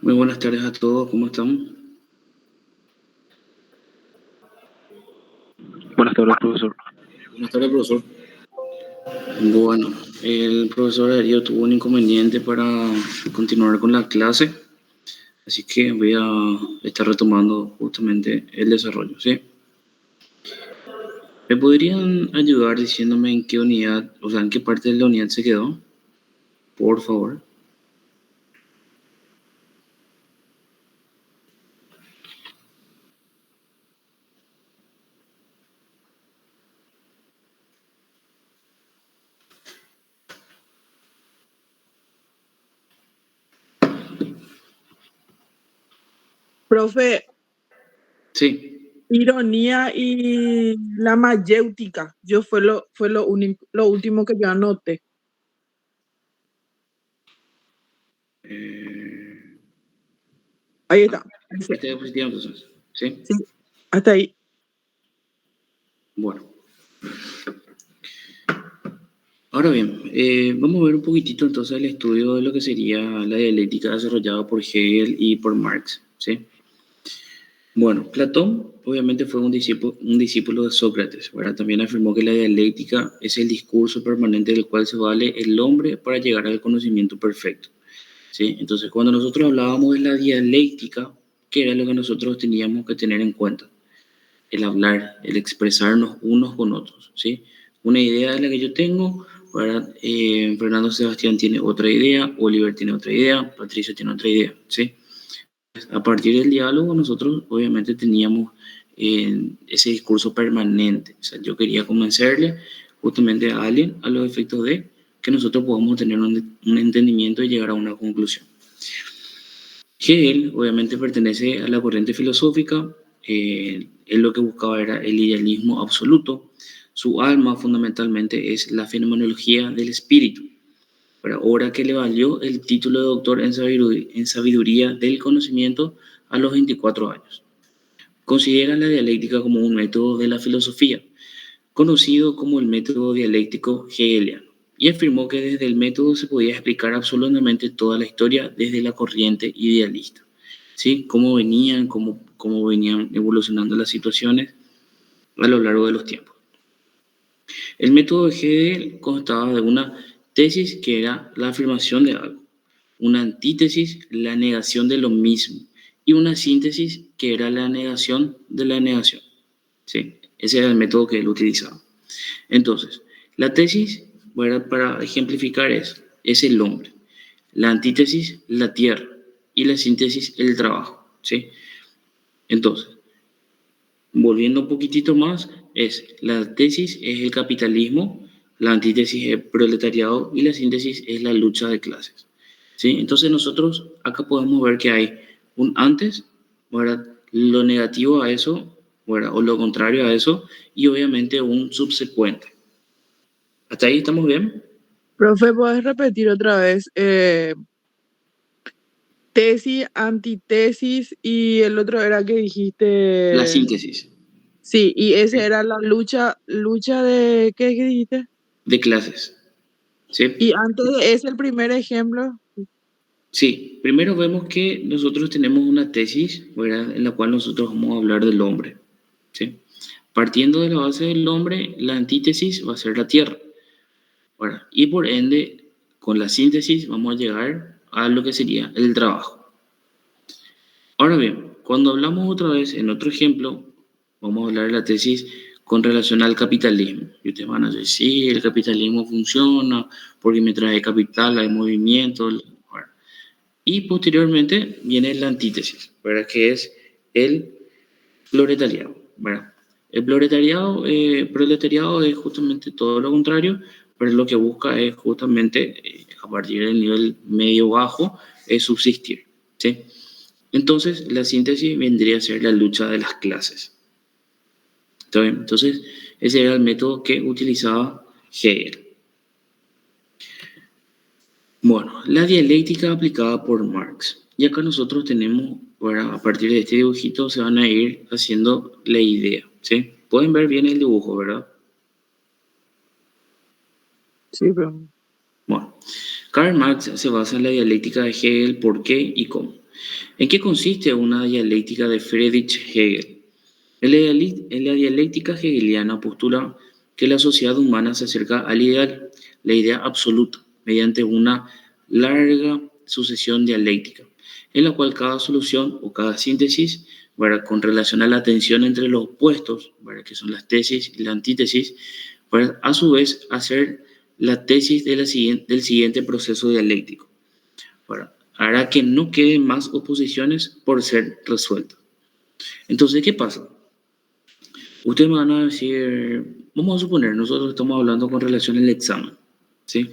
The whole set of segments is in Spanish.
Muy buenas tardes a todos, ¿cómo están? Buenas tardes, profesor. Buenas tardes, profesor. Bueno, el profesor Darío tuvo un inconveniente para continuar con la clase, así que voy a estar retomando justamente el desarrollo, ¿sí? ¿Me podrían ayudar diciéndome en qué unidad, o sea, en qué parte de la unidad se quedó? Por favor. Profe, Sí. ironía y la mayéutica. Lo último que yo anoté. Eh, Ahí está. Dice, Esta diapositiva entonces, ¿sí? sí, hasta ahí. Bueno. Ahora bien, vamos a ver un poquitito entonces el estudio de lo que sería la dialéctica desarrollada por Hegel y por Marx, ¿sí? Bueno, Platón obviamente fue un discípulo de Sócrates, ¿verdad? También afirmó que la dialéctica es el discurso permanente del cual se vale el hombre para llegar al conocimiento perfecto, ¿sí? Entonces, cuando nosotros hablábamos de la dialéctica, ¿qué era lo que nosotros teníamos que tener en cuenta? El hablar, el expresarnos unos con otros, ¿sí? Una idea de la que yo tengo, ¿verdad? Fernando Sebastián tiene otra idea, Oliver tiene otra idea, Patricio tiene otra idea, ¿sí? A partir del diálogo nosotros obviamente teníamos ese discurso permanente. O sea, yo quería convencerle justamente a alguien a los efectos de que nosotros podamos tener un entendimiento y llegar a una conclusión. Hegel obviamente pertenece a la corriente filosófica, él lo que buscaba era el idealismo absoluto, su alma fundamentalmente es la fenomenología del espíritu, para obra que le valió el título de doctor en sabiduría del conocimiento a los 24 años. Considera la dialéctica como un método de la filosofía, conocido como el método dialéctico hegeliano, y afirmó que desde el método se podía explicar absolutamente toda la historia desde la corriente idealista, ¿sí? Cómo venían evolucionando las situaciones a lo largo de los tiempos. El método de Hegel constaba de una tesis que era la afirmación de algo, una antítesis, la negación de lo mismo, y una síntesis que era la negación de la negación. ¿Sí? Ese era el método que él utilizaba. Entonces, la tesis, bueno, para ejemplificar es el hombre, la antítesis, la tierra, y la síntesis, el trabajo. ¿Sí? Entonces, volviendo un poquitito más, la tesis es el capitalismo, la antítesis es el proletariado y la síntesis es la lucha de clases. ¿Sí? Entonces nosotros acá podemos ver que hay un antes, ¿verdad? Lo negativo a eso, ¿verdad? O lo contrario a eso, y obviamente un subsecuente. ¿Hasta ahí estamos bien? Profe, ¿puedes repetir otra vez? Tesis, antitesis y el otro era que La dijiste. síntesis Sí, y ese era la lucha de, ¿qué dijiste? de clases. Y ¿Sí? antes de ese, el primer ejemplo. Sí, primero vemos que nosotros tenemos una tesis, ¿verdad? En la cual nosotros vamos a hablar del hombre. ¿Sí? Partiendo de la base del hombre, la antítesis va a ser la tierra. ¿Verdad? Y por ende, con la síntesis vamos a llegar a lo que sería el trabajo. Ahora bien, cuando hablamos otra vez en otro ejemplo, vamos a hablar de la tesis con relación al capitalismo. Y ustedes van a decir, sí, el capitalismo funciona porque mientras hay capital hay movimiento. Bueno, y posteriormente viene la antítesis, ¿verdad? Que es el proletariado, ¿verdad? El proletariado es justamente todo lo contrario, pero lo que busca es justamente, a partir del nivel medio-bajo, es subsistir, ¿sí? Entonces, la síntesis vendría a ser la lucha de las clases. ¿Está bien? Entonces, ese era el método que utilizaba Hegel. Bueno, la dialéctica aplicada por Marx. Y acá nosotros tenemos, bueno, a partir de este dibujito se van a ir haciendo la idea, ¿sí? Pueden ver bien el dibujo, ¿verdad? Sí, profe. Bueno, Karl Marx se basa en la dialéctica de Hegel, por qué y cómo. ¿En qué consiste una dialéctica de Friedrich Hegel? En la dialéctica hegeliana postula que la sociedad humana se acerca al ideal, la idea absoluta, mediante una larga sucesión dialéctica, en la cual cada solución o cada síntesis, ¿verdad?, con relación a la tensión entre los opuestos, ¿verdad?, que son las tesis y la antítesis, para a su vez hacer la tesis de del siguiente proceso dialéctico, ¿verdad?, hará que no queden más oposiciones por ser resueltas. Entonces, ¿qué pasa? Ustedes me van a decir, vamos a suponer, nosotros estamos hablando con relación al examen, ¿sí?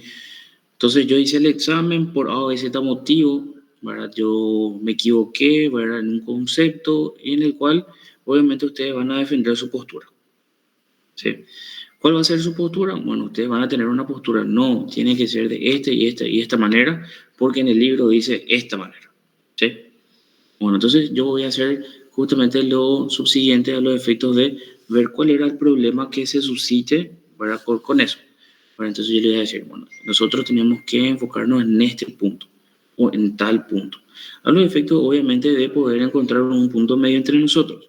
Entonces yo hice el examen por A o Z motivo, ¿verdad? Yo me equivoqué, ¿verdad?, en un concepto en el cual obviamente ustedes van a defender su postura, ¿sí? ¿Cuál va a ser su postura? Bueno, ustedes van a tener una postura, no, tiene que ser de esta manera, porque en el libro dice esta manera, ¿sí? Bueno, entonces yo voy a hacer justamente lo subsiguiente a los efectos de ver cuál era el problema que se suscite para con eso. Bueno, entonces yo le voy a decir, bueno, nosotros tenemos que enfocarnos en este punto o en tal punto. A los efectos, obviamente, de poder encontrar un punto medio entre nosotros.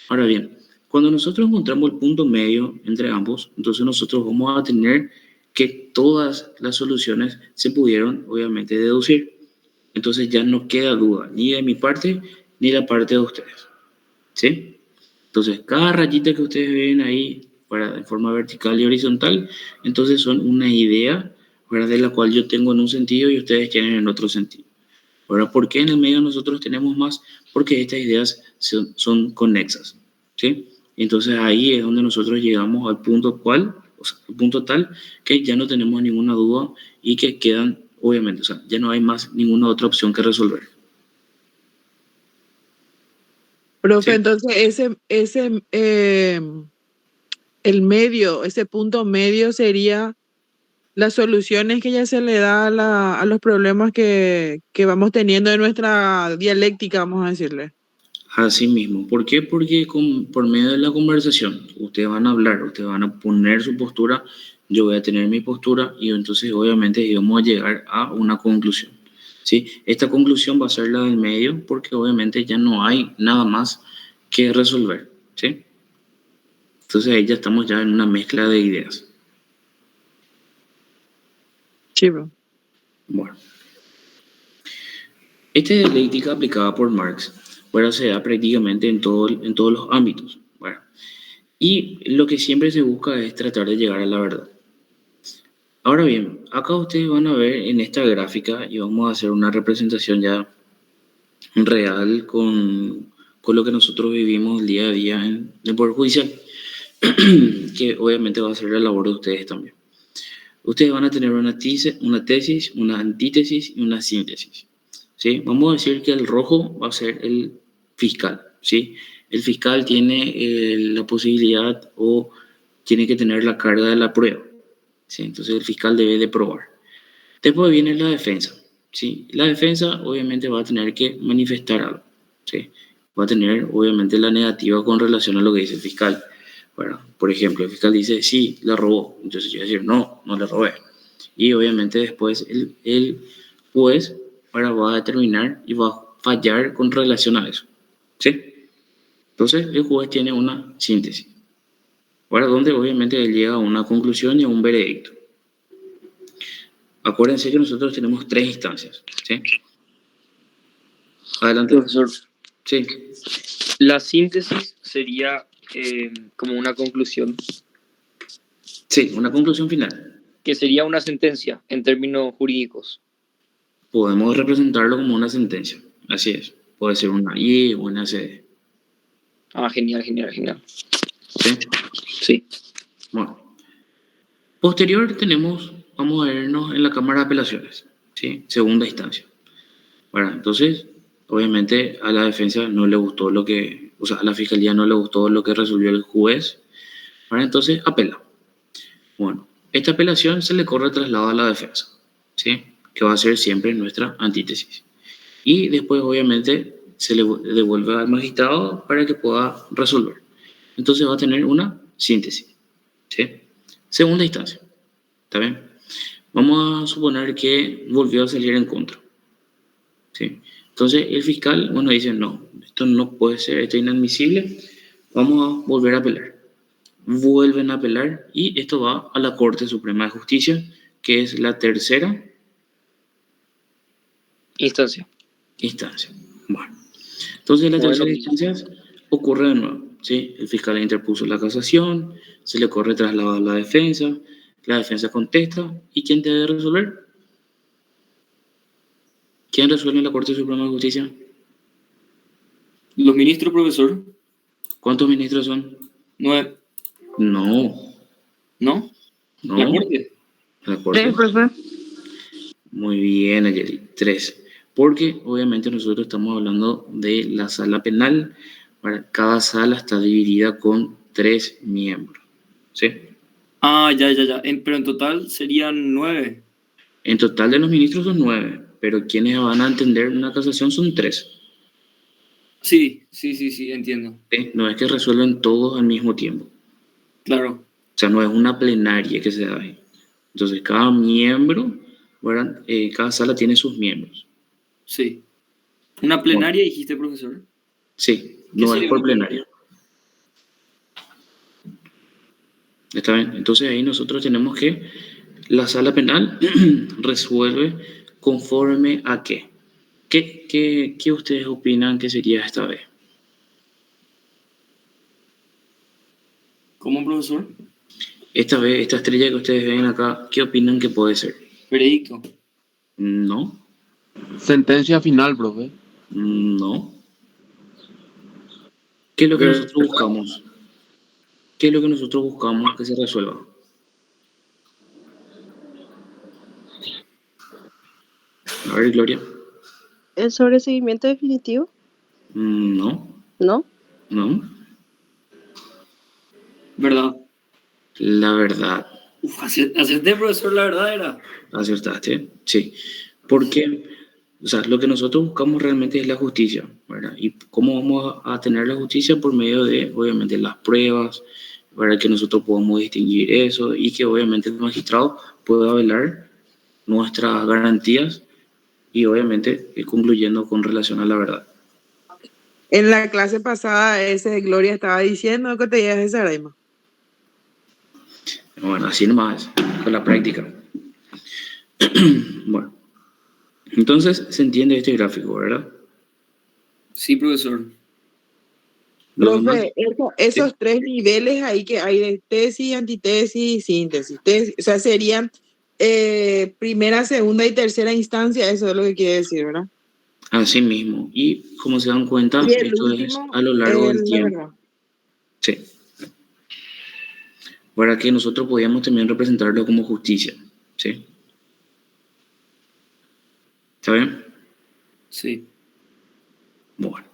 Ahora bien, cuando nosotros encontramos el punto medio entre ambos, entonces nosotros vamos a tener que todas las soluciones se pudieron, obviamente, deducir. Entonces ya no queda duda, ni de mi parte, ni de la parte de ustedes, ¿sí? Entonces, cada rayita que ustedes ven ahí, de forma vertical y horizontal, entonces son una idea, ¿verdad?, de la cual yo tengo en un sentido y ustedes tienen en otro sentido. Ahora, ¿por qué en el medio nosotros tenemos más? Porque estas ideas son conexas, ¿sí? Entonces ahí es donde nosotros llegamos al punto cual, o sea, al punto tal que ya no tenemos ninguna duda y que quedan, obviamente, o sea, ya no hay más ninguna otra opción que resolver, Profe, ¿sí? entonces el medio, ese punto medio sería las soluciones que ya se le da a los problemas que vamos teniendo en nuestra dialéctica, vamos a decirle. Así mismo. ¿Por qué? Porque por medio de la conversación, ustedes van a hablar, ustedes van a poner su postura, yo voy a tener mi postura y entonces obviamente vamos a llegar a una conclusión, ¿sí? Esta conclusión va a ser la del medio porque obviamente ya no hay nada más que resolver, ¿sí? Entonces ahí ya estamos ya en una mezcla de ideas. Sí, bro. Bueno, esta dialéctica aplicada por Marx, bueno, se da prácticamente en todos los ámbitos. Bueno, y lo que siempre se busca es tratar de llegar a la verdad. Ahora bien, acá ustedes van a ver en esta gráfica y vamos a hacer una representación ya real con lo que nosotros vivimos el día a día en el Poder Judicial, que obviamente va a ser la labor de ustedes también. Ustedes van a tener una tesis, una antítesis y una síntesis, ¿sí? Vamos a decir que el rojo va a ser el fiscal, ¿sí? El fiscal tiene la posibilidad o tiene que tener la carga de la prueba, ¿sí? Entonces el fiscal debe de probar. Después viene la defensa, ¿sí? La defensa obviamente va a tener que manifestar algo, ¿sí? Va a tener obviamente la negativa con relación a lo que dice el fiscal. Bueno, por ejemplo, el fiscal dice, sí, la robó. Entonces yo voy a decir, no, no la robé. Y obviamente después el juez va a determinar y va a fallar con relación a eso, ¿sí? Entonces el juez tiene una síntesis, ¿verdad?, donde obviamente él llega a una conclusión y a un veredicto. Acuérdense que nosotros tenemos tres instancias, ¿sí? Adelante. Profesor, Sí, la síntesis sería como una conclusión, sí, una conclusión final. que sería una sentencia en términos jurídicos. Podemos representarlo como una sentencia, así es. Puede ser una I o una C. Ah, genial, genial, genial. ¿Sí? Sí. Bueno, posterior tenemos, vamos a irnos en la Cámara de Apelaciones, ¿sí? Segunda instancia. Bueno, entonces, obviamente a la defensa no le gustó lo que, o sea, a la fiscalía no le gustó lo que resolvió el juez. Bueno, entonces apela. Bueno, esta apelación se le corre traslado a la defensa, ¿sí? Que va a ser siempre nuestra antítesis. Y después, obviamente, se le devuelve al magistrado para que pueda resolver. Entonces va a tener una síntesis, ¿sí? Segunda instancia, ¿está bien? Vamos a suponer que volvió a salir en contra, ¿sí? Entonces el fiscal, bueno, dice, no, esto no puede ser, esto es inadmisible, vamos a volver a apelar. Vuelven a apelar y esto va a la Corte Suprema de Justicia, que es la tercera Instancia. instancia. Bueno, entonces la No es lo tercera mismo. instancia ocurre de nuevo, ¿sí? El fiscal interpuso la casación, se le corre traslado a la defensa contesta, ¿y quién debe resolver? ¿Quién resuelve en la Corte Suprema de Justicia? Los ministros, profesor, ¿Cuántos ministros son? 9, No, ¿no? no, La Corte. la Corte. profe. Muy bien, Ayeli. 3. Porque obviamente nosotros estamos hablando de la sala penal. Cada sala está dividida con 3 miembros. ¿Sí? Ah, ya. Pero en total serían 9. En total de los ministros son 9, pero quienes van a entender una casación son 3. Sí, entiendo. ¿Sí? No es que resuelven todos al mismo tiempo. Claro. O sea, no es una plenaria que se da ahí. Entonces, cada miembro, ¿verdad? Cada sala tiene sus miembros. Sí. ¿Una plenaria dijiste, profesor? Sí, ¿Qué no es sería por una plenaria. ¿Está bien? Entonces ahí nosotros tenemos que la sala penal resuelve conforme a qué. ¿Qué ustedes opinan que sería esta vez? ¿Cómo, profesor? Esta vez, esta estrella que ustedes ven acá, ¿qué opinan que puede ser? Veredicto. No, Sentencia final, profe. no. ¿Qué es lo que nosotros buscamos? ¿Qué es lo que nosotros buscamos que se resuelva? A ver, Gloria. ¿El sobreseguimiento definitivo? No, ¿No? no. ¿Verdad? La verdad. Acerté, profesor, la verdad era. Acertaste, sí. Porque, o sea, lo que nosotros buscamos realmente es la justicia, ¿verdad? ¿Y cómo vamos a tener la justicia? Por medio de, obviamente, las pruebas, para que nosotros podamos distinguir eso y que, obviamente, el magistrado pueda velar nuestras garantías y, obviamente, ir concluyendo con relación a la verdad. En la clase pasada, ese de Gloria estaba diciendo que te llevas esa arema. Bueno, así nomás, con la práctica. Bueno, entonces se entiende este gráfico, ¿verdad? Sí, profesor. Los demás, Profe, esos 3 niveles ahí que hay de tesis, antitesis y síntesis. O sea, serían primera, segunda y tercera instancia, eso es lo que quiere decir, ¿verdad? así mismo. Y como se dan cuenta, Y el esto es último, a lo largo del la tiempo. verdad. Sí. Para que nosotros podíamos también representarlo como justicia. ¿Sí? ¿Está bien? Sí. Bueno.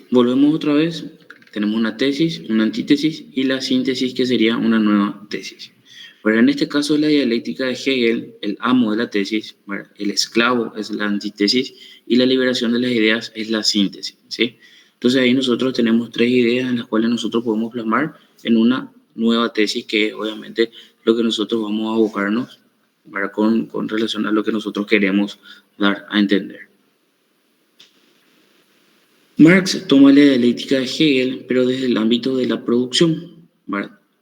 Volvemos otra vez. Tenemos una tesis, una antítesis y la síntesis que sería una nueva tesis. Pero en este caso la dialéctica de Hegel, el amo de la tesis, el esclavo es la antítesis y la liberación de las ideas es la síntesis. ¿Sí? Entonces ahí nosotros tenemos 3 ideas en las cuales nosotros podemos plasmar en una nueva tesis que es obviamente lo que nosotros vamos a abocarnos con relación a lo que nosotros queremos dar a entender. Marx toma la dialéctica de Hegel, pero desde el ámbito de la producción.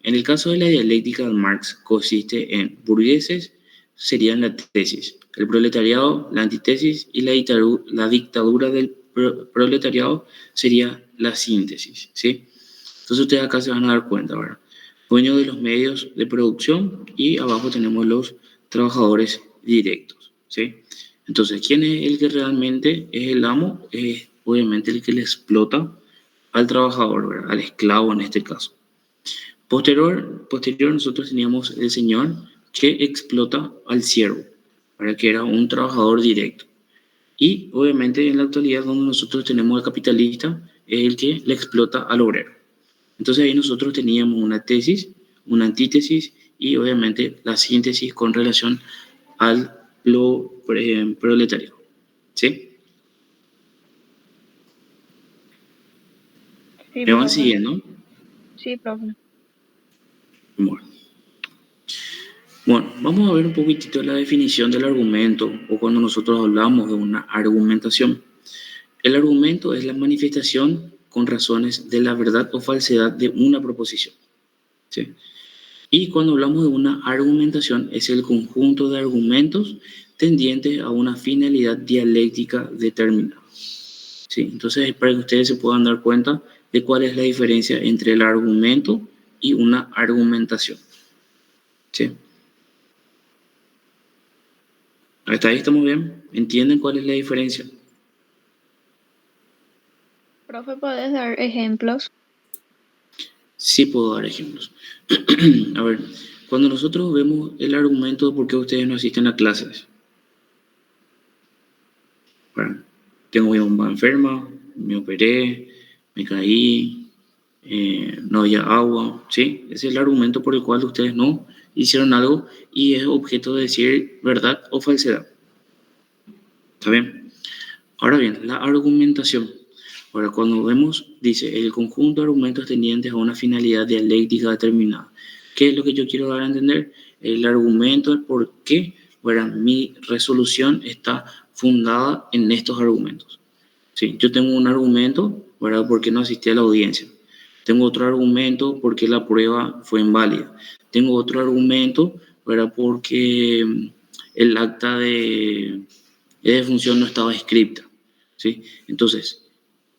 En el caso de la dialéctica de Marx, consiste en burgueses, serían la tesis, el proletariado, la antítesis, y la dictadura del proletariado sería la síntesis. ¿Sí? Entonces ustedes acá se van a dar cuenta, ¿verdad? Dueños de los medios de producción y abajo tenemos los trabajadores directos. ¿Sí? Entonces, ¿quién es el que realmente es el amo? Es obviamente el que le explota al trabajador, ¿verdad? Al esclavo en este caso. Posterior nosotros teníamos el señor que explota al siervo, para que era un trabajador directo. Y obviamente en la actualidad donde nosotros tenemos al capitalista es el que le explota al obrero. Entonces ahí nosotros teníamos una tesis, una antítesis y obviamente la síntesis con relación al proletariado. ¿Sí? Sí, ¿Me van profe. siguiendo? Sí, profe. Bueno. Bueno, vamos a ver un poquitito la definición del argumento o cuando nosotros hablamos de una argumentación. El argumento es la manifestación con razones de la verdad o falsedad de una proposición, ¿sí? Y cuando hablamos de una argumentación es el conjunto de argumentos tendientes a una finalidad dialéctica determinada, ¿sí? Entonces, para que ustedes se puedan dar cuenta de cuál es la diferencia entre el argumento y una argumentación, ¿sí? ¿Hasta ahí estamos bien? ¿Entienden cuál es la diferencia? Profe, ¿puedes dar ejemplos? Sí puedo dar ejemplos. A ver, cuando nosotros vemos el argumento de por qué ustedes no asisten a clases. Bueno, tengo mi mamá enferma, me operé, me caí, no había agua, ¿sí? Ese es el argumento por el cual ustedes no hicieron algo y es objeto de decir verdad o falsedad. ¿Está bien? Ahora bien, la argumentación. Ahora, cuando vemos, dice, el conjunto de argumentos tendientes a una finalidad dialéctica determinada. ¿Qué es lo que yo quiero dar a entender? El argumento, el por qué, ¿verdad? Mi resolución está fundada en estos argumentos. ¿Sí? Yo tengo un argumento, ¿verdad? ¿Por qué no asistí a la audiencia? Tengo otro argumento porque la prueba fue inválida. Tengo otro argumento, ¿verdad? Porque el acta de defunción no estaba escrita, ¿sí? Entonces,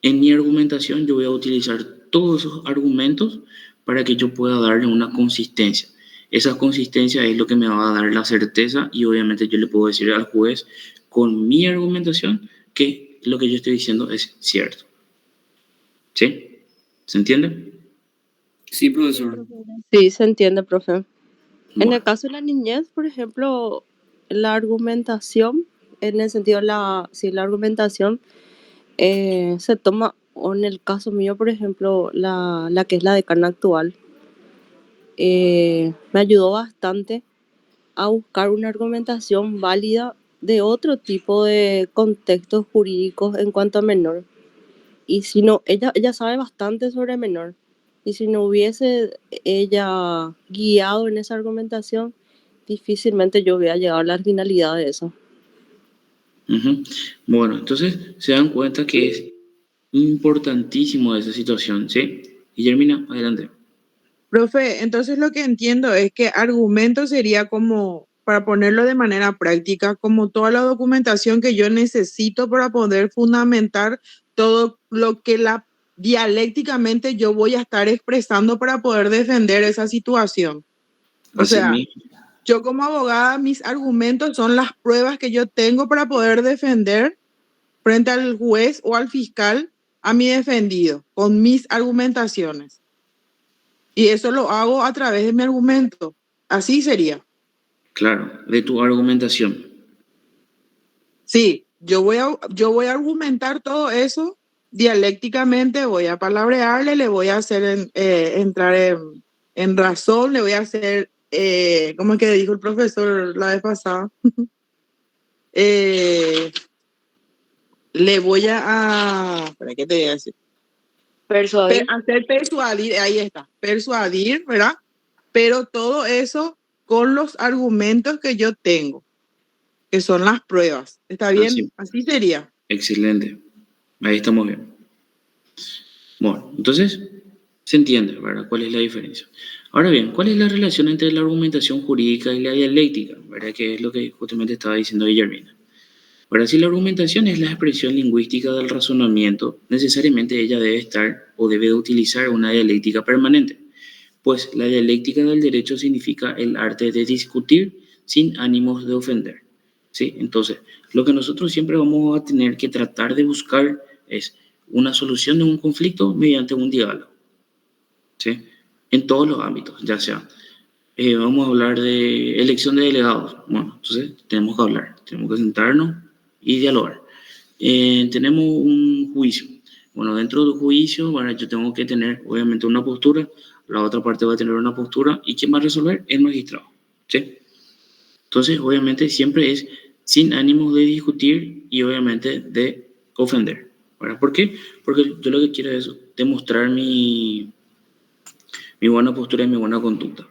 en mi argumentación yo voy a utilizar todos esos argumentos para que yo pueda darle una consistencia. Esa consistencia es lo que me va a dar la certeza y obviamente yo le puedo decir al juez con mi argumentación que lo que yo estoy diciendo es cierto. ¿Sí? ¿Se entiende? Sí, profesor. Sí, se entiende, profe. En Bueno, el caso de la niñez, por ejemplo, la argumentación, en el sentido de la argumentación se toma, o en el caso mío, por ejemplo, la que es la decana actual, me ayudó bastante a buscar una argumentación válida de otro tipo de contextos jurídicos en cuanto a menor. Y si no, ella sabe bastante sobre menor. Y si no hubiese ella guiado en esa argumentación, difícilmente yo hubiera llegado a la finalidad de eso. bueno, entonces se dan cuenta que es importantísimo esa situación, ¿sí? Guillermina, adelante. Profe, entonces lo que entiendo es que argumento sería como, para ponerlo de manera práctica, como toda la documentación que yo necesito para poder fundamentar todo lo que dialécticamente yo voy a estar expresando para poder defender esa situación. O Así sea, mismo. yo como abogada, mis argumentos son las pruebas que yo tengo para poder defender frente al juez o al fiscal a mi defendido, con mis argumentaciones. Y eso lo hago a través de mi argumento. Así sería. Claro, de tu argumentación. Sí, yo voy a argumentar todo eso dialécticamente, voy a palabrearle, le voy a hacer entrar en razón, le voy a hacer, ¿cómo es que dijo el profesor la vez pasada? Le voy ¿para qué te voy a decir? Persuadir. Hacer persuadir, ahí está, persuadir, ¿verdad? Pero todo eso con los argumentos que yo tengo, que son las pruebas. ¿Está bien? Así sería. Excelente. Ahí estamos bien. Bueno, entonces se entiende, ¿verdad? ¿Cuál es la diferencia? Ahora bien, ¿cuál es la relación entre la argumentación jurídica y la dialéctica? ¿Verdad? Que es lo que justamente estaba diciendo Guillermina. Ahora, si la argumentación es la expresión lingüística del razonamiento, necesariamente ella debe estar o debe de utilizar una dialéctica permanente, pues la dialéctica del derecho significa el arte de discutir sin ánimos de ofender, ¿sí? Entonces, lo que nosotros siempre vamos a tener que tratar de buscar es una solución de un conflicto mediante un diálogo, ¿sí? En todos los ámbitos, ya sea, vamos a hablar de elección de delegados, bueno, entonces tenemos que hablar, tenemos que sentarnos y dialogar. Tenemos un juicio. Bueno, dentro del juicio, bueno, yo tengo que tener obviamente una postura, la otra parte va a tener una postura y ¿quién va a resolver? El magistrado, ¿sí? Entonces, obviamente, siempre es sin ánimos de discutir y obviamente de ofender. ¿Verdad? ¿Por qué? Porque yo lo que quiero es demostrar mi buena postura y mi buena conducta.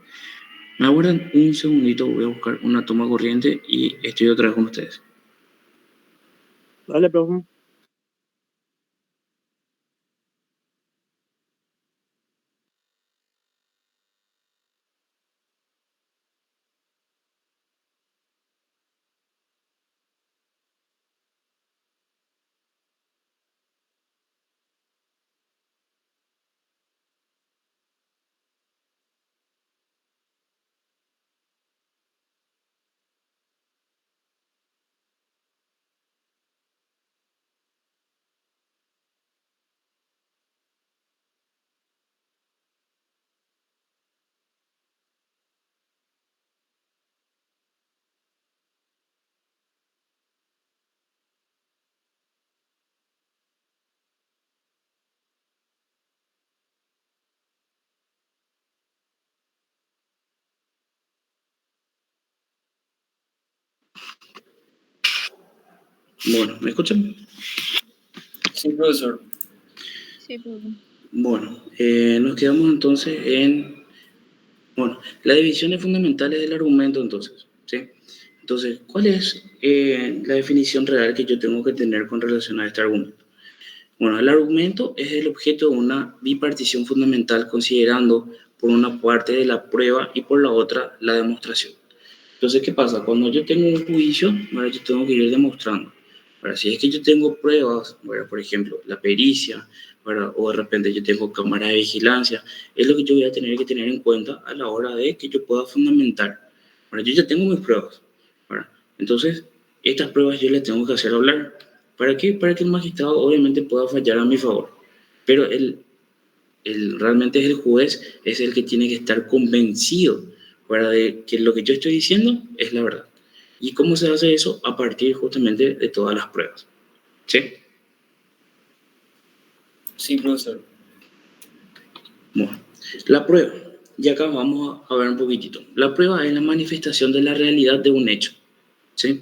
Me aguardan un segundito, voy a buscar una toma corriente y estoy otra vez con ustedes. Dale, profe. Bueno, ¿me escuchan? Sí, profesor. Sí, profe. Bueno, nos quedamos entonces en, bueno, las divisiones fundamentales del argumento entonces, ¿sí? Entonces, ¿cuál es la definición real que yo tengo que tener con relación a este argumento? Bueno, el argumento es el objeto de una bipartición fundamental considerando por una parte de la prueba y por la otra la demostración. Entonces, ¿qué pasa? Cuando yo tengo un juicio, bueno, yo tengo que ir demostrando. Ahora, si es que yo tengo pruebas, bueno, por ejemplo, la pericia, bueno, o de repente yo tengo cámara de vigilancia, es lo que yo voy a tener que tener en cuenta a la hora de que yo pueda fundamentar. Bueno, yo ya tengo mis pruebas. Bueno, entonces, estas pruebas yo las tengo que hacer hablar. ¿Para qué? Para que el magistrado obviamente pueda fallar a mi favor. Pero realmente es el juez, es el que tiene que estar convencido para de que lo que yo estoy diciendo es la verdad. ¿Y cómo se hace eso? A partir justamente de todas las pruebas. ¿Sí? Sí, profesor. Bueno, la prueba. Y acá vamos a ver un poquitito. La prueba es la manifestación de la realidad de un hecho. ¿Sí?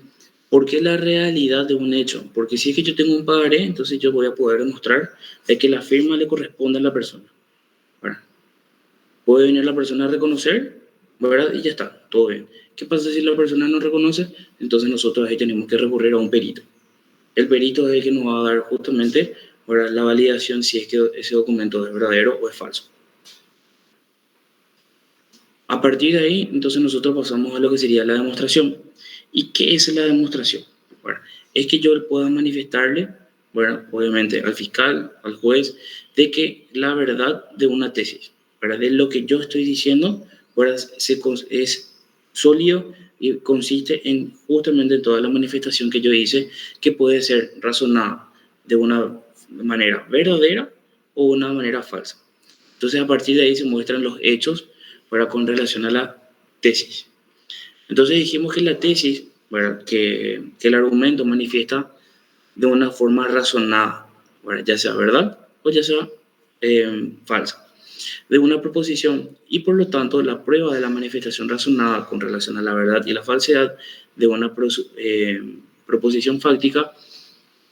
¿Por qué la realidad de un hecho? Porque si es que yo tengo un pagaré, entonces yo voy a poder demostrar de que la firma le corresponde a la persona. Bueno, puede venir la persona a reconocer, ¿verdad? Y ya está, todo bien. ¿Qué pasa si la persona no reconoce? Entonces nosotros ahí tenemos que recurrir a un perito. El perito es el que nos va a dar justamente, ¿verdad?, la validación si es que ese documento es verdadero o es falso. A partir de ahí, entonces nosotros pasamos a lo que sería la demostración. ¿Y qué es la demostración? Bueno, es que yo pueda manifestarle, bueno, obviamente al fiscal, al juez, de que la verdad de una tesis, ¿verdad?, de lo que yo estoy diciendo, ¿verdad?, es sólido y consiste en justamente toda la manifestación que yo hice, que puede ser razonada de una manera verdadera o una manera falsa. Entonces, a partir de ahí se muestran los hechos, ¿verdad?, con relación a la tesis. Entonces dijimos que la tesis, ¿verdad?, que el argumento manifiesta de una forma razonada, ¿verdad?, ya sea verdad o ya sea falsa, de una proposición, y por lo tanto la prueba de la manifestación razonada con relación a la verdad y la falsedad de una proposición fáctica,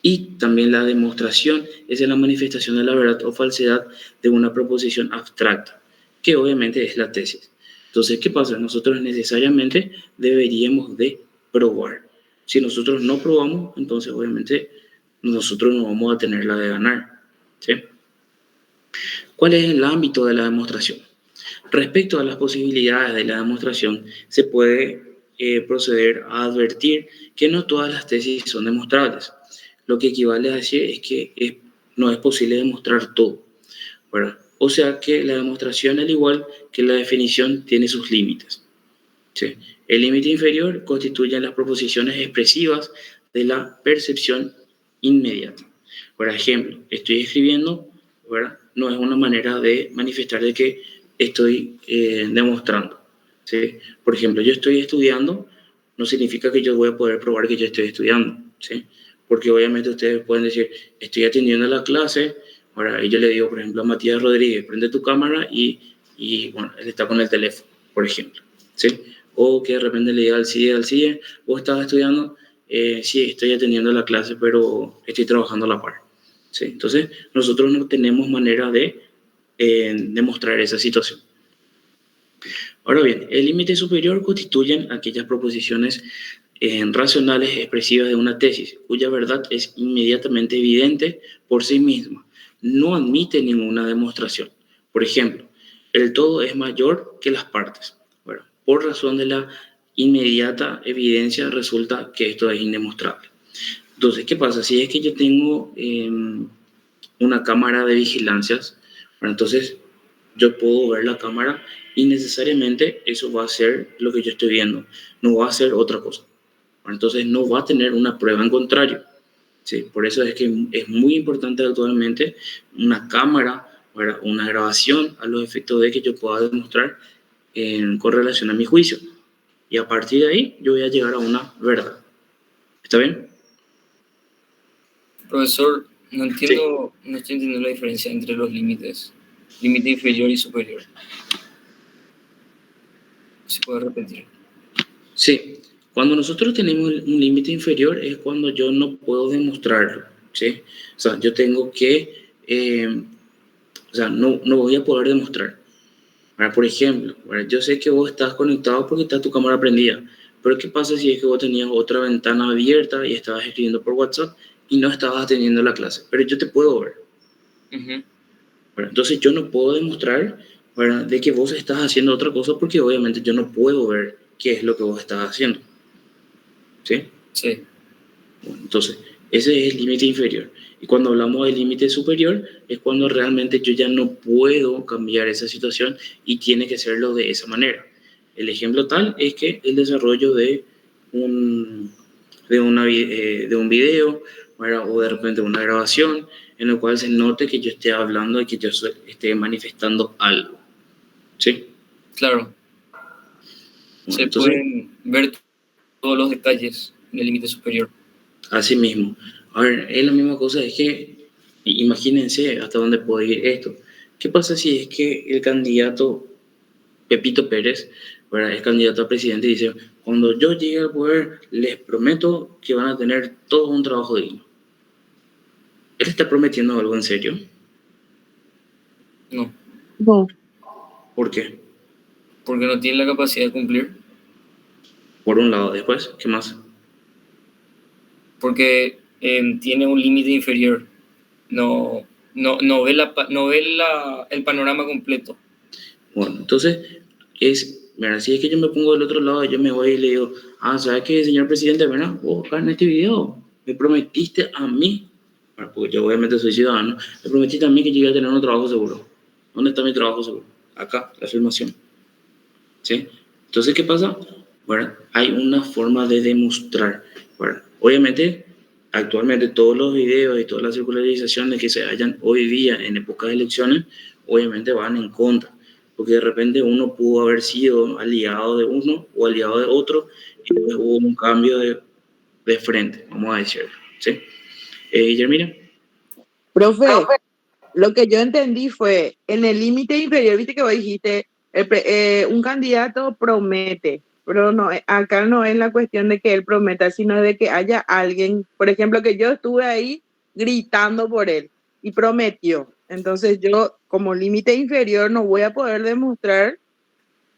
y también la demostración es la manifestación de la verdad o falsedad de una proposición abstracta, que obviamente es la tesis. Entonces, ¿qué pasa? Nosotros necesariamente deberíamos de probar. Si nosotros no probamos, entonces obviamente nosotros no vamos a tener la de ganar. ¿Sí? ¿Cuál es el ámbito de la demostración? Respecto a las posibilidades de la demostración, se puede proceder a advertir que no todas las tesis son demostrables. Lo que equivale a decir es que no es posible demostrar todo, ¿verdad? O sea que la demostración, al igual que la definición, tiene sus límites. ¿Sí? El límite inferior constituye las proposiciones expresivas de la percepción inmediata. Por ejemplo, estoy escribiendo, ¿verdad?, no es una manera de manifestar de que estoy demostrando. ¿Sí? Por ejemplo, yo estoy estudiando, no significa que yo voy a poder probar que yo estoy estudiando. ¿Sí? Porque obviamente ustedes pueden decir, estoy atendiendo la clase, ahora yo le digo, por ejemplo, a Matías Rodríguez, prende tu cámara y bueno, él está con el teléfono, por ejemplo. ¿Sí? O que de repente le diga al CIE, vos estabas estudiando, sí, estoy atendiendo la clase, pero estoy trabajando a la par. ¿Sí? Entonces, nosotros no tenemos manera de demostrar esa situación. Ahora bien, el límite superior constituyen aquellas proposiciones racionales expresivas de una tesis, cuya verdad es inmediatamente evidente por sí misma. No admite ninguna demostración. Por ejemplo, el todo es mayor que las partes. Bueno, por razón de la inmediata evidencia resulta que esto es indemostrable. Entonces, ¿qué pasa? Si es que yo tengo una cámara de vigilancias, bueno, entonces yo puedo ver la cámara y necesariamente eso va a ser lo que yo estoy viendo, no va a ser otra cosa. Bueno, entonces no va a tener una prueba en contrario. ¿Sí? Por eso es que es muy importante actualmente una cámara, ¿verdad? Una grabación a los efectos de que yo pueda demostrar en correlación a mi juicio. Y a partir de ahí yo voy a llegar a una verdad. ¿Está bien? Profesor, no estoy entendiendo la diferencia entre los límites. Límite inferior y superior. ¿Se puede repetir? Sí. Cuando nosotros tenemos un límite inferior es cuando yo no puedo demostrarlo. ¿Sí? O sea, yo tengo que... no voy a poder demostrar. Ahora, por ejemplo, yo sé que vos estás conectado porque está tu cámara prendida, pero ¿qué pasa si es que vos tenías otra ventana abierta y estabas escribiendo por WhatsApp y no estabas atendiendo la clase? Pero yo te puedo ver. Uh-huh. Entonces yo no puedo demostrar, ¿verdad?, de que vos estás haciendo otra cosa porque obviamente yo no puedo ver qué es lo que vos estás haciendo. ¿Sí? Sí. Bueno, entonces, ese es el límite inferior. Y cuando hablamos del límite superior, es cuando realmente yo ya no puedo cambiar esa situación y tiene que serlo de esa manera. El ejemplo tal es que el desarrollo de un video, ¿verdad?, o de repente una grabación en el cual se note que yo esté hablando y que yo esté manifestando algo. ¿Sí? Claro. Bueno, Se entonces, pueden ver todos los detalles en el límite superior. así mismo. A ver, es la misma cosa, es que imagínense hasta dónde puede ir esto. ¿Qué pasa si es que el candidato Pepito Pérez, ¿verdad?, es candidato a presidente y dice, cuando yo llegue al poder, les prometo que van a tener todo un trabajo digno? ¿Él está prometiendo algo en serio? No, No. ¿Por qué? porque no tiene la capacidad de cumplir. Por un lado, después, ¿qué más? Porque tiene un límite inferior. No ve el panorama completo. Bueno, entonces, mira, si es que yo me pongo del otro lado, yo me voy y le digo, ¿sabes qué, señor presidente? Mira, vos acá en este video me prometiste a mí, bueno, porque yo obviamente soy ciudadano, me prometiste a mí que yo iba a tener un trabajo seguro. ¿Dónde está mi trabajo seguro? Acá, la filmación. ¿Sí? Entonces, ¿qué pasa? Bueno, hay una forma de demostrar. Bueno, obviamente, actualmente todos los videos y todas las circularizaciones que se hayan hoy día en épocas de elecciones, obviamente van en contra, porque de repente uno pudo haber sido aliado de uno o aliado de otro y después hubo un cambio de frente, vamos a decirlo. ¿Sí? Guillermina. Profe, lo que yo entendí fue, en el límite inferior, viste que vos dijiste, un candidato promete, pero no, acá no es la cuestión de que él prometa, sino de que haya alguien, por ejemplo, que yo estuve ahí gritando por él y prometió. Entonces yo, como límite inferior, no voy a poder demostrar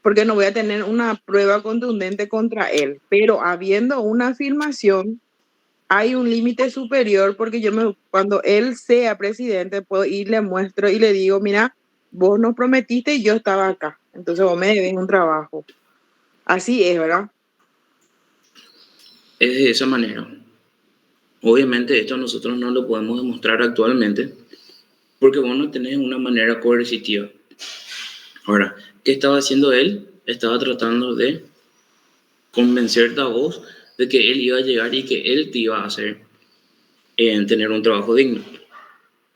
porque no voy a tener una prueba contundente contra él, pero habiendo una filmación, hay un límite superior porque cuando él sea presidente puedo ir, le muestro y le digo, mira, vos nos prometiste y yo estaba acá, entonces vos me debes un trabajo. Así es, ¿verdad? Es de esa manera. Obviamente esto nosotros no lo podemos demostrar actualmente porque vos no tenés una manera coercitiva. Ahora, ¿qué estaba haciendo él? Estaba tratando de convencerte a vos de que él iba a llegar y que él te iba a hacer tener un trabajo digno.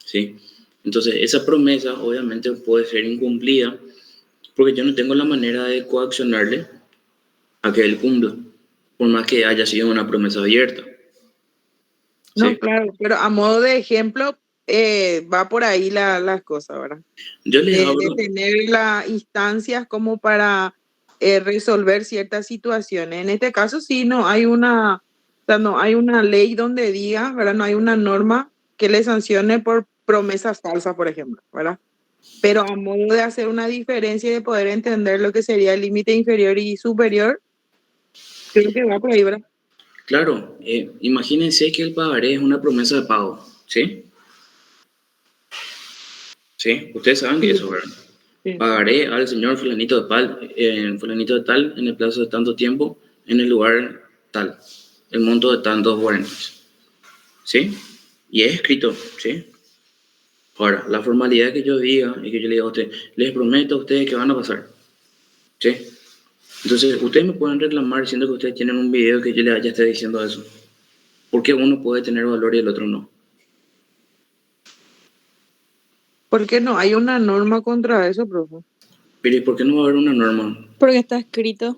¿Sí? Entonces, esa promesa obviamente puede ser incumplida porque yo no tengo la manera de coaccionarle a que él cumpla, por más que haya sido una promesa abierta. No, ¿Sí? claro, pero a modo de ejemplo, va por ahí las cosas, ¿verdad? Yo les De hablo... tener las instancias como para resolver ciertas situaciones. En este caso, sí, no hay no hay una ley donde diga, ¿verdad? No hay una norma que le sancione por promesas falsas, por ejemplo, ¿verdad? pero a modo de hacer una diferencia y de poder entender lo que sería el límite inferior y superior, creo que va por ahí, ¿verdad? Claro, imagínense que el pagaré es una promesa de pago, ¿sí? ¿Sí? Ustedes saben que eso, ¿verdad? Sí. Pagaré al señor fulanito de tal en el plazo de tanto tiempo, en el lugar tal, el monto de tantos guaraníes, ¿sí? Y es escrito, ¿sí? Ahora, la formalidad que yo diga y que yo le diga a usted, les prometo a ustedes que van a pasar, ¿sí? Entonces, ustedes me pueden reclamar diciendo que ustedes tienen un video que yo les haya esté diciendo eso. ¿Por qué uno puede tener valor y el otro no? ¿Por qué no? Hay una norma contra eso, profe. Pero ¿y por qué no va a haber una norma? Porque está escrito.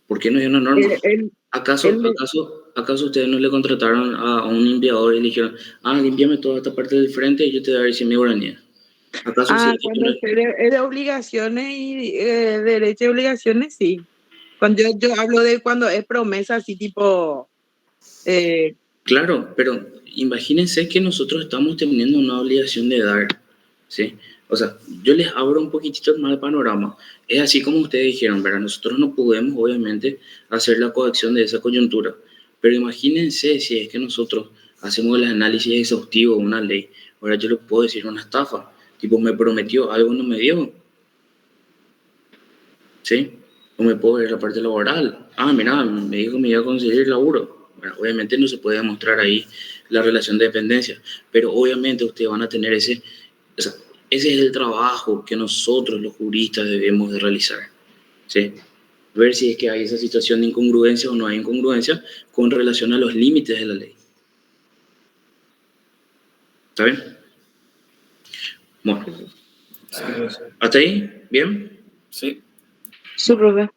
¿Por qué no hay una norma? El, ¿Acaso, el- acaso, acaso ustedes no le contrataron a un limpiador y le dijeron, límpiame toda esta parte del frente y yo te daré 100.000 guaraníes? ¿Acaso sí? cuando es de obligaciones y derechos y obligaciones, sí. Cuando yo hablo de cuando es promesa, así tipo, eh, Claro, pero imagínense que nosotros estamos teniendo una obligación de dar, ¿sí? O sea, yo les abro un poquitito más el panorama. Es así como ustedes dijeron, ¿verdad? Nosotros no podemos, obviamente, hacer la coacción de esa coyuntura. Pero imagínense si es que nosotros hacemos el análisis exhaustivo de una ley. Ahora yo le puedo decir una estafa. Tipo, me prometió algo, no me dio. ¿Sí? O me puedo ver la parte laboral. Mira, me dijo que me iba a conseguir laburo. Bueno, obviamente no se puede demostrar ahí la relación de dependencia, pero obviamente ustedes van a tener ese es el trabajo que nosotros los juristas debemos de realizar, ¿sí? Ver si es que hay esa situación de incongruencia o no hay incongruencia con relación a los límites de la ley. ¿Está bien? Bueno, Sí, pues. ¿hasta ahí? ¿Bien? Sí. Sí, profe.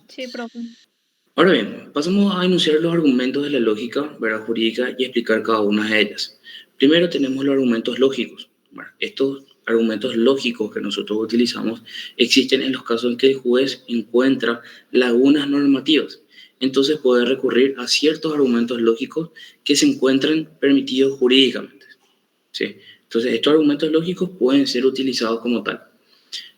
Sí, profe. Ahora bien, pasamos a enunciar los argumentos de la lógica, ¿verdad?, jurídica y explicar cada una de ellas. Primero tenemos los argumentos lógicos. Bueno, estos argumentos lógicos que nosotros utilizamos existen en los casos en que el juez encuentra lagunas normativas. Entonces puede recurrir a ciertos argumentos lógicos que se encuentran permitidos jurídicamente, ¿sí? Entonces estos argumentos lógicos pueden ser utilizados como tal.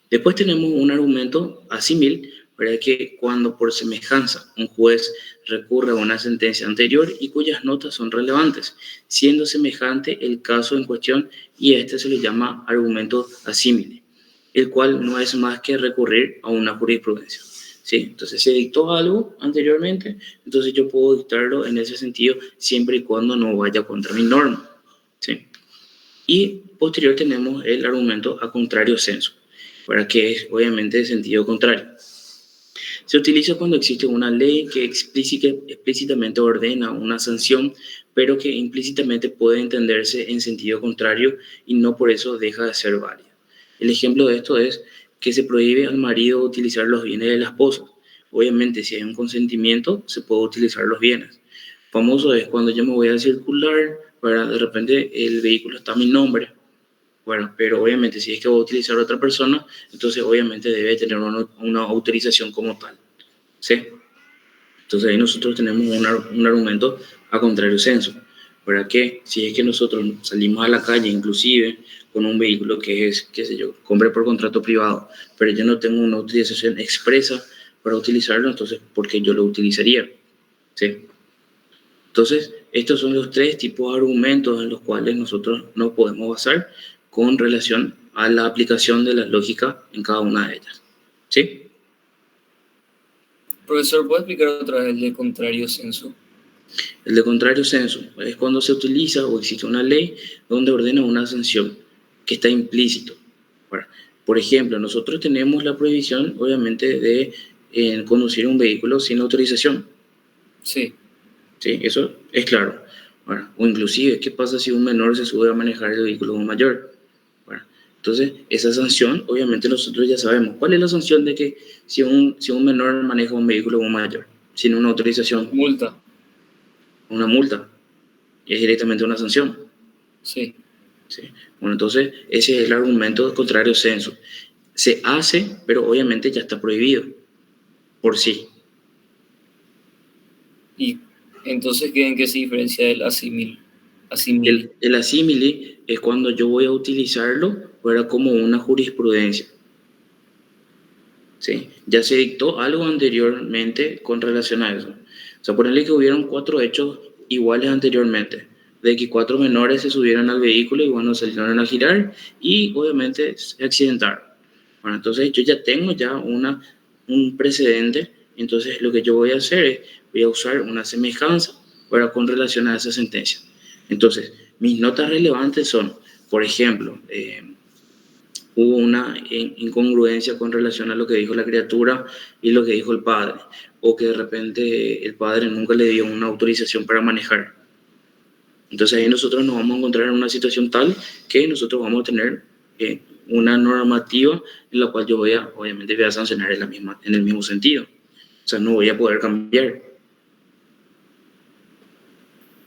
Después tenemos un argumento asímil, ¿verdad?, que cuando por semejanza un juez recurre a una sentencia anterior y cuyas notas son relevantes, siendo semejante el caso en cuestión, y este se le llama argumento asímil, el cual no es más que recurrir a una jurisprudencia, ¿sí? Entonces se dictó algo anteriormente, entonces yo puedo dictarlo en ese sentido siempre y cuando no vaya contra mi norma, ¿sí? Y posterior tenemos el argumento a contrario sensu, para que es obviamente de sentido contrario. Se utiliza cuando existe una ley que explícitamente ordena una sanción, pero que implícitamente puede entenderse en sentido contrario y no por eso deja de ser válida. El ejemplo de esto es que se prohíbe al marido utilizar los bienes de la esposa. Obviamente, si hay un consentimiento, se puede utilizar los bienes. Famoso es cuando yo me voy a circular, de repente el vehículo está a mi nombre. Bueno, pero obviamente si es que voy a utilizar a otra persona, entonces obviamente debe tener una autorización como tal, ¿sí? Entonces ahí nosotros tenemos un argumento a contrario sensu, para que si es que nosotros salimos a la calle inclusive con un vehículo que es, qué sé yo, compré por contrato privado, pero yo no tengo una utilización expresa para utilizarlo, entonces ¿por qué yo lo utilizaría? ¿Sí? Entonces, estos son los tres tipos de argumentos en los cuales nosotros nos podemos basar con relación a la aplicación de la lógica en cada una de ellas. ¿Sí? Profesor, ¿puede explicar otra vez el de contrario sensu? El de contrario sensu es cuando se utiliza o existe una ley donde ordena una sanción que está implícito. Bueno, por ejemplo, nosotros tenemos la prohibición, obviamente, de conducir un vehículo sin autorización. Sí. Sí, eso es claro. Bueno, o inclusive, ¿qué pasa si un menor se sube a manejar el vehículo de un mayor? Bueno, entonces, esa sanción, obviamente nosotros ya sabemos. ¿Cuál es la sanción de que si un menor maneja un vehículo de un mayor sin una autorización? Multa. Una multa. Y es directamente una sanción. Sí. ¿Sí? Bueno, entonces, ese es el argumento contrario sensu. Se hace, pero obviamente ya está prohibido por sí. Y entonces, ¿en qué se diferencia del asímil? El asímile es cuando yo voy a utilizarlo ¿verdad? Como una jurisprudencia. ¿Sí? Ya se dictó algo anteriormente con relación a eso. O sea, ponerle que hubieron 4 hechos iguales anteriormente, de que 4 menores se subieron al vehículo y bueno, salieron a girar y obviamente se accidentaron. Bueno, entonces yo ya tengo ya un precedente, entonces lo que yo voy a hacer es, voy a usar una semejanza para con relación a esa sentencia. Entonces, mis notas relevantes son, por ejemplo, hubo una incongruencia con relación a lo que dijo la criatura y lo que dijo el padre, o que de repente el padre nunca le dio una autorización para manejar. Entonces ahí nosotros nos vamos a encontrar en una situación tal que nosotros vamos a tener una normativa en la cual yo obviamente voy a sancionar en el mismo sentido. O sea, no voy a poder cambiar.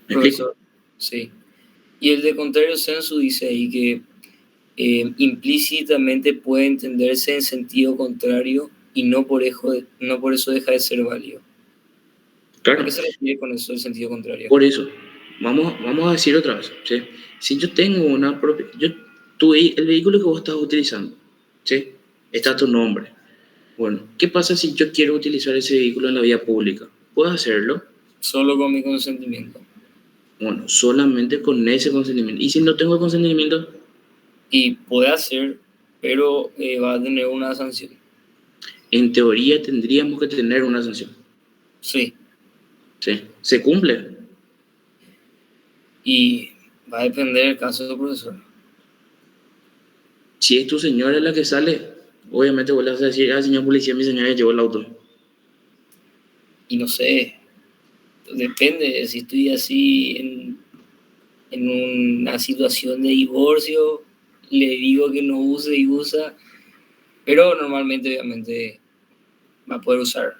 ¿Me explico? Profesor, sí. Y el de contrario sensu dice ahí que implícitamente puede entenderse en sentido contrario y no por eso deja de ser válido. Claro. ¿A qué se refiere con eso el sentido contrario? Por eso, vamos a decir otra vez, ¿sí? Si yo tengo una propia... el vehículo que vos estás utilizando, ¿sí? Está tu nombre. Bueno, ¿qué pasa si yo quiero utilizar ese vehículo en la vía pública? ¿Puedo hacerlo? Solo con mi consentimiento. Bueno, solamente con ese consentimiento. ¿Y si no tengo el consentimiento? Y puede hacer, pero va a tener una sanción. En teoría tendríamos que tener una sanción. Sí. ¿Sí? ¿Se cumple? Y va a depender del caso del profesor. Si es tu señora la que sale, obviamente vos le vas a decir, señor policía, mi señora llevó el auto. Y no sé, depende, si estoy así en una situación de divorcio, le digo que no use y usa, pero normalmente obviamente va a poder usar.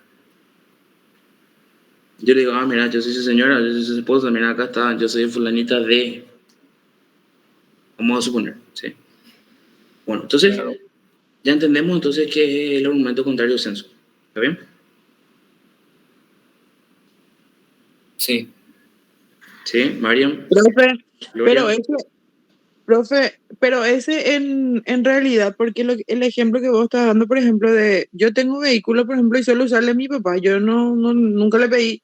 Yo le digo, mira, yo soy su señora, yo soy su esposa, mira, acá está, yo soy fulanita de... Vamos a suponer, ¿sí? Bueno, entonces, Claro. ya entendemos entonces qué es el argumento contrario al censo. ¿Está bien? Sí. Sí, Mariam. Profe, Gloria. pero ese en realidad, porque el ejemplo que vos estás dando, por ejemplo, de yo tengo un vehículo, por ejemplo, y suelo usarle a mi papá, yo nunca le pedí,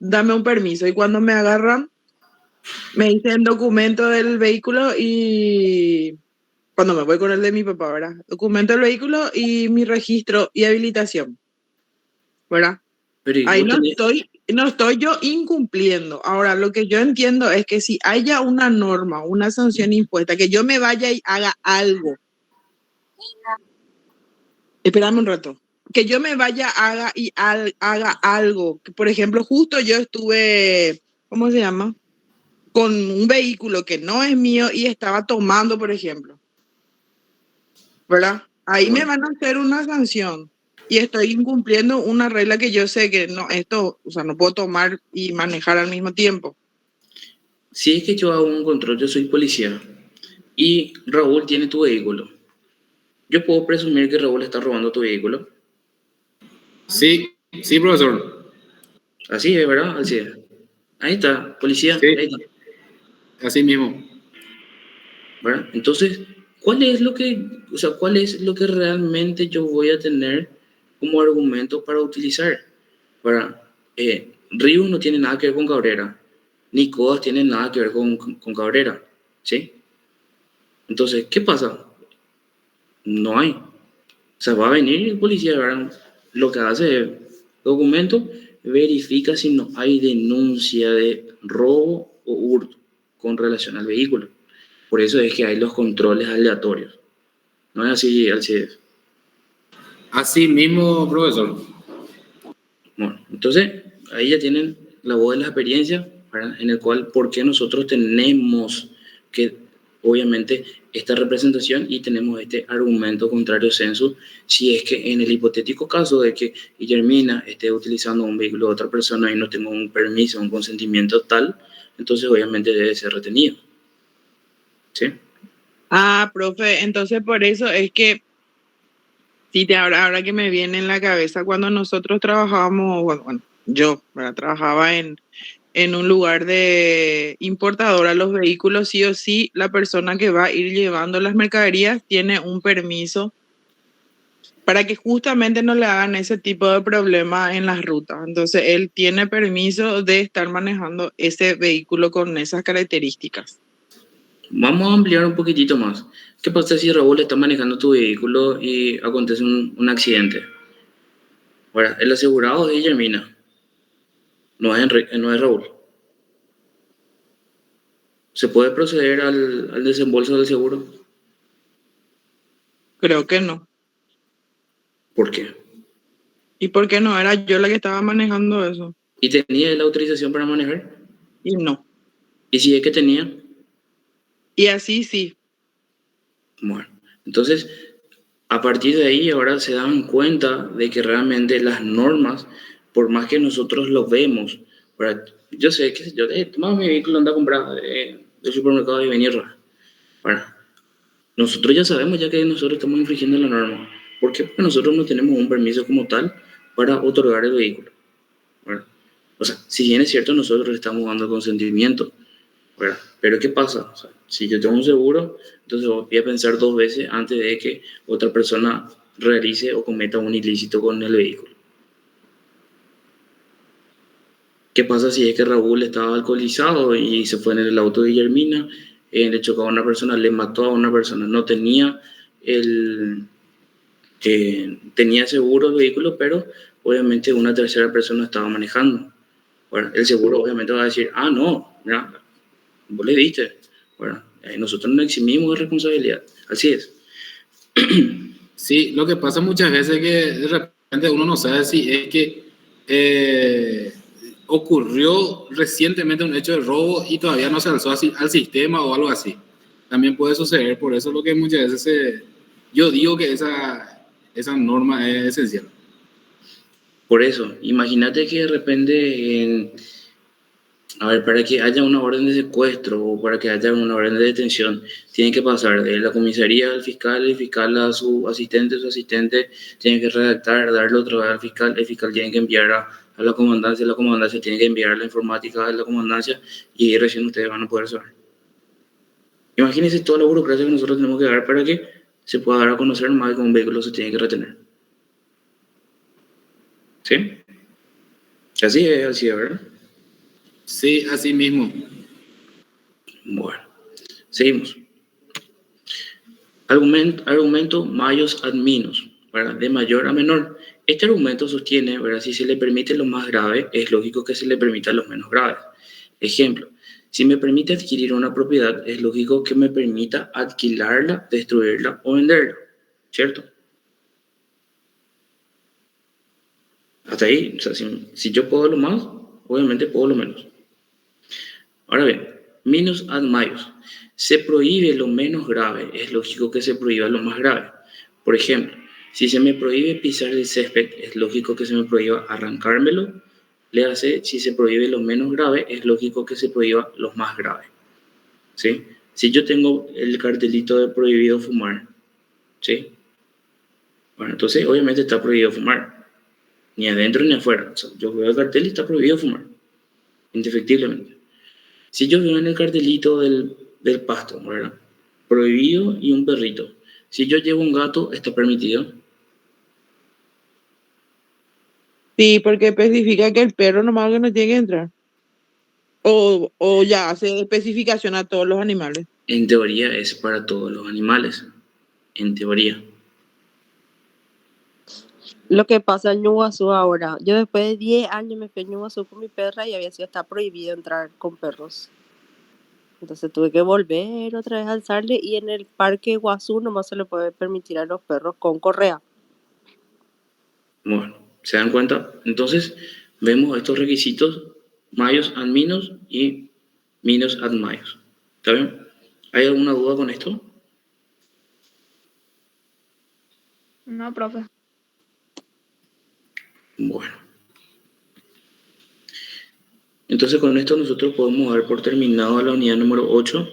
dame un permiso, y cuando me agarran, me dicen documento del vehículo y cuando me voy con el de mi papá, ¿verdad? Documento del vehículo y mi registro y habilitación, ¿verdad? Pero ¿y Ahí vos tenés... no estoy yo incumpliendo. Ahora, lo que yo entiendo es que si haya una norma, una sanción impuesta, que yo me vaya y haga algo. Espérame un rato. Que yo me vaya, haga algo. Que, por ejemplo, justo yo estuve, ¿cómo se llama? Con un vehículo que no es mío y estaba tomando, por ejemplo. ¿Verdad? Ahí me van a hacer una sanción. Y estoy incumpliendo una regla que yo sé que no, o sea, no puedo tomar y manejar al mismo tiempo. Si es que yo hago un control, yo soy policía, y Raúl tiene tu vehículo, ¿yo puedo presumir que Raúl está robando tu vehículo? Sí, sí, profesor. Así es, ¿verdad? Así es. Ahí está, policía. Sí, Ahí está, así mismo. ¿verdad? Entonces, ¿cuál es lo que realmente yo voy a tener como argumento para utilizar? Ríos no tiene nada que ver con Cabrera, ni Codas tiene nada que ver con Cabrera, ¿sí? Entonces, ¿qué pasa? No hay. O sea, va a venir el policía, ¿verdad? Lo que hace es documento, verifica si no hay denuncia de robo o hurto con relación al vehículo. Por eso es que hay los controles aleatorios. No es así, Alcides. Así mismo, profesor. Bueno, entonces ahí ya tienen la voz de la experiencia, ¿verdad? En el cual, ¿por qué nosotros tenemos que, obviamente, esta representación y tenemos este argumento contrario censo, si es que en el hipotético caso de que Guillermina esté utilizando un vehículo de otra persona y no tenga un permiso, un consentimiento tal, entonces obviamente debe ser retenido. ¿Sí? Ah, profe, entonces por eso es que, sí, ahora que me viene en la cabeza, cuando nosotros trabajábamos, bueno, yo, ¿verdad? Trabajaba en en un lugar de importador a los vehículos, sí o sí, la persona que va a ir llevando las mercaderías tiene un permiso para que justamente no le hagan ese tipo de problema en las rutas. Entonces, él tiene permiso de estar manejando ese vehículo con esas características. Vamos a ampliar un poquitito más. ¿Qué pasa si Raúl está manejando tu vehículo y acontece un accidente? Ahora, el asegurado es Guillermina, no es Raúl. ¿Se puede proceder al desembolso del seguro? Creo que no. ¿Por qué? ¿Y por qué no? Era yo la que estaba manejando eso. ¿Y tenía la autorización para manejar? Y no. ¿Y si es que tenía? Y así sí. Bueno, entonces, a partir de ahí ahora se dan cuenta de que realmente las normas, por más que nosotros lo vemos, ¿verdad? Yo sé que yo, toma mi vehículo, anda a comprar del supermercado y venir. Bueno, nosotros ya sabemos ya que nosotros estamos infringiendo la norma. ¿Por qué? Porque nosotros no tenemos un permiso como tal para otorgar el vehículo. ¿Verdad? O sea, si bien es cierto, nosotros le estamos dando consentimiento, ¿verdad? Pero ¿qué pasa? O sea, si yo tengo un seguro, entonces voy a pensar 2 veces antes de que otra persona realice o cometa un ilícito con el vehículo. ¿Qué pasa si es que Raúl estaba alcoholizado y se fue en el auto de Guillermina, le chocó a una persona, le mató a una persona, no tenía tenía seguro el vehículo, pero obviamente una tercera persona estaba manejando? Bueno, el seguro obviamente va a decir, no, mira, vos le diste. Bueno, nosotros no eximimos de responsabilidad. Así es. Sí, lo que pasa muchas veces es que de repente uno no sabe si es que ocurrió recientemente un hecho de robo y todavía no se alzó al sistema o algo así. También puede suceder, por eso lo que muchas veces yo digo que esa norma es esencial. Por eso, imagínate que de repente, a ver, para que haya una orden de secuestro o para que haya una orden de detención, tiene que pasar de la comisaría al fiscal, el fiscal a su asistente tiene que redactar, darle otra vez al fiscal, el fiscal tiene que enviar a la comandancia tiene que enviar la informática a la comandancia y ahí recién ustedes van a poder saber. Imagínense toda la burocracia que nosotros tenemos que dar para que se pueda dar a conocer más que un vehículo se tiene que retener. ¿Sí? Así es, ¿verdad? Sí, así mismo. Bueno, seguimos. Argumento maius ad minus, ¿verdad? De mayor a menor. Este argumento sostiene, ¿verdad? Si se le permite lo más grave, es lógico que se le permita lo menos grave. Ejemplo, si me permite adquirir una propiedad, es lógico que me permita alquilarla, destruirla o venderla, ¿cierto? Hasta ahí, o sea, si yo puedo lo más, obviamente puedo lo menos. Ahora bien, minus ad maius. Se prohíbe lo menos grave, es lógico que se prohíba lo más grave. Por ejemplo, si se me prohíbe pisar el césped, es lógico que se me prohíba arrancármelo. Si se prohíbe lo menos grave, es lógico que se prohíba lo más grave. ¿Sí? Si yo tengo el cartelito de prohibido fumar, ¿sí? Bueno, entonces obviamente está prohibido fumar. Ni adentro ni afuera. O sea, yo veo el cartel y está prohibido fumar. Indefectiblemente. Si yo veo en el cartelito del pasto, ¿verdad? Prohibido y un perrito. Si yo llevo un gato, ¿está permitido? Sí, porque especifica que el perro nomás que no tiene que entrar. O ya hace especificación a todos los animales. En teoría es para todos los animales. En teoría. Lo que pasa en Ñuguazú ahora, yo después de 10 años me fui a Ñuguazú con mi perra y había sido está prohibido entrar con perros. Entonces tuve que volver otra vez a alzarle y en el parque Guazú nomás se le puede permitir a los perros con correa. Bueno, ¿se dan cuenta? Entonces, vemos estos requisitos, maius ad minus y minus ad maius. ¿Está bien? ¿Hay alguna duda con esto? No, profe. Bueno. Entonces, con esto nosotros podemos dar por terminado la unidad número 8.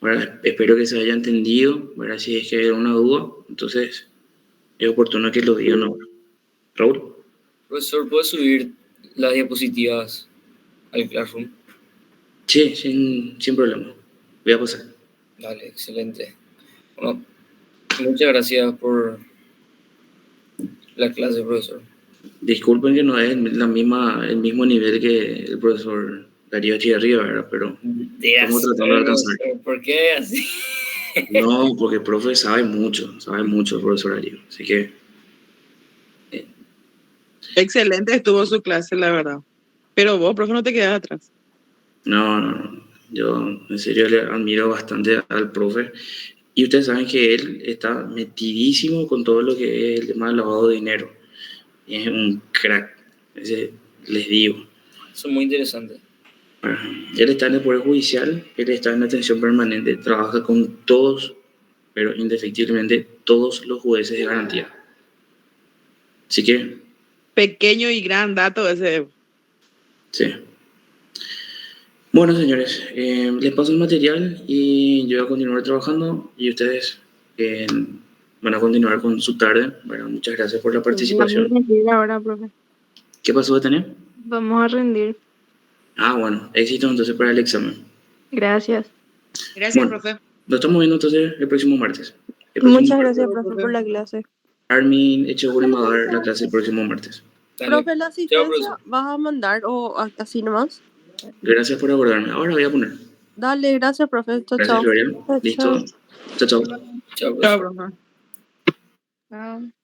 ¿Verdad? Espero que se haya entendido, ¿verdad? Si es que hay alguna duda, entonces es oportuno que lo digan ahora. Raúl. Profesor, ¿puedo subir las diapositivas al Classroom. Sí, sin problema. Voy a pasar. Dale, excelente. Bueno, muchas gracias por la clase, profesor. Disculpen que no es el mismo nivel que el profesor Darío Echeverría, ¿verdad? Pero estamos tratando de alcanzar. ¿Por qué así? No, porque el profe sabe mucho el profesor Darío. Así que Excelente estuvo su clase, la verdad. Pero vos, profe, no te quedas atrás. no. Yo en serio le admiro bastante al profe. Y ustedes saben que él está metidísimo con todo lo que es el tema del lavado de dinero. Es un crack, les digo. Eso es muy interesante. Él está en el Poder Judicial, él está en atención permanente, trabaja con todos, pero indefectiblemente todos los jueces de garantía. Así que, Pequeño y gran dato ese. sí. Bueno, señores, les paso el material y yo voy a continuar trabajando y ustedes van a continuar con su tarde. Bueno, muchas gracias por la participación. Vamos a rendir ahora, profe. ¿Qué pasó, Tania? Vamos a rendir. Ah, bueno, éxito entonces para el examen. Gracias. Gracias, Bueno, profe. nos estamos viendo entonces el próximo martes. El próximo Muchas martes, gracias, profe, por la clase. Armin Echeverría me va a dar la clase el próximo martes. Dale. Profe, ¿la Chao, asistencia profesor. vas a mandar o así nomás? Gracias por abordarme. Ahora voy a poner. Dale, gracias, profe. Chao, Gracias, chao. Gloria. Chao, Listo. chao. Chao, chao. Chao, profesor. Chao, profe. Chao.